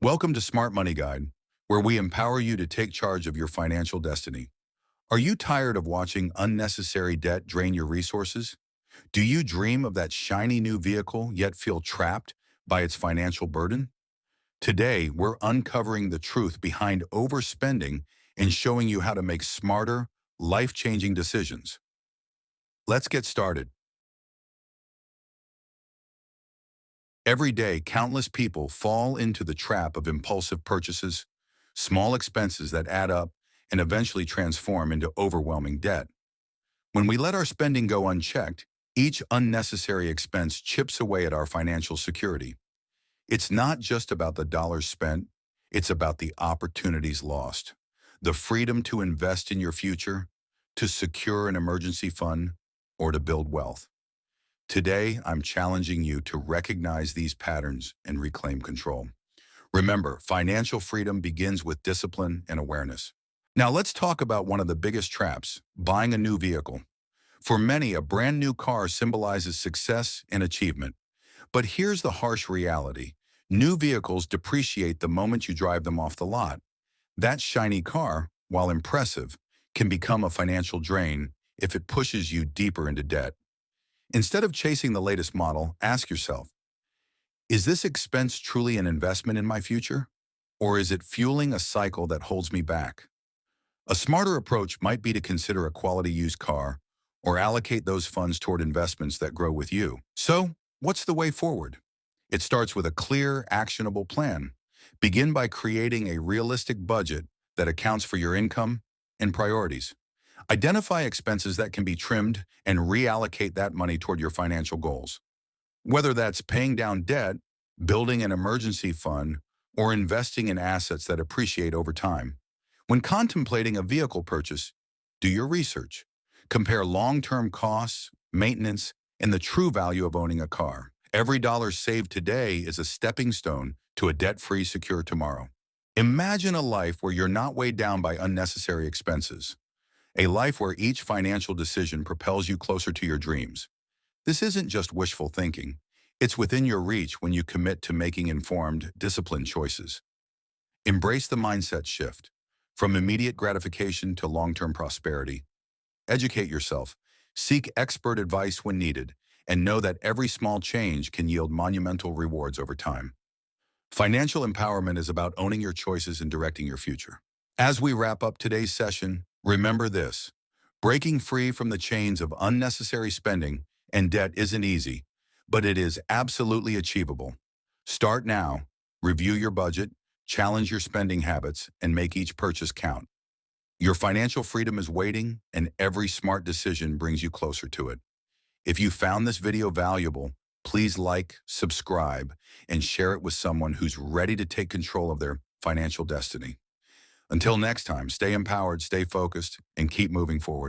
Welcome to Smart Money Guide, where we empower you to take charge of your financial destiny. Are you tired of watching unnecessary debt drain your resources? Do you dream of that shiny new vehicle yet feel trapped by its financial burden? Today, we're uncovering the truth behind overspending and showing you how to make smarter, life-changing decisions. Let's get started. Every day, countless people fall into the trap of impulsive purchases, small expenses that add up and eventually transform into overwhelming debt. When we let our spending go unchecked, each unnecessary expense chips away at our financial security. It's not just about the dollars spent, it's about the opportunities lost, the freedom to invest in your future, to secure an emergency fund, or to build wealth. Today, I'm challenging you to recognize these patterns and reclaim control. Remember, financial freedom begins with discipline and awareness. Now let's talk about one of the biggest traps, buying a new vehicle. For many, a brand new car symbolizes success and achievement. But here's the harsh reality. New vehicles depreciate the moment you drive them off the lot. That shiny car, while impressive, can become a financial drain if it pushes you deeper into debt. Instead of chasing the latest model, ask yourself, is this expense truly an investment in my future? Or is it fueling a cycle that holds me back? A smarter approach might be to consider a quality used car or allocate those funds toward investments that grow with you. So, what's the way forward? It starts with a clear, actionable plan. Begin by creating a realistic budget that accounts for your income and priorities. Identify expenses that can be trimmed and reallocate that money toward your financial goals. Whether that's paying down debt, building an emergency fund, or investing in assets that appreciate over time. When contemplating a vehicle purchase, do your research. Compare long-term costs, maintenance, and the true value of owning a car. Every dollar saved today is a stepping stone to a debt-free, secure tomorrow. Imagine a life where you're not weighed down by unnecessary expenses. A life where each financial decision propels you closer to your dreams. This isn't just wishful thinking. It's within your reach when you commit to making informed, disciplined choices. Embrace the mindset shift. From immediate gratification to long-term prosperity. Educate yourself. Seek expert advice when needed, and know that every small change can yield monumental rewards over time. Financial empowerment is about owning your choices and directing your future. As we wrap up today's session, remember this. Breaking free from the chains of unnecessary spending and debt isn't easy, but it is absolutely achievable. Start now, review your budget, challenge your spending habits, and make each purchase count. Your financial freedom is waiting, and every smart decision brings you closer to it. If you found this video valuable, please like, subscribe, and share it with someone who's ready to take control of their financial destiny. Until next time, stay empowered, stay focused, and keep moving forward.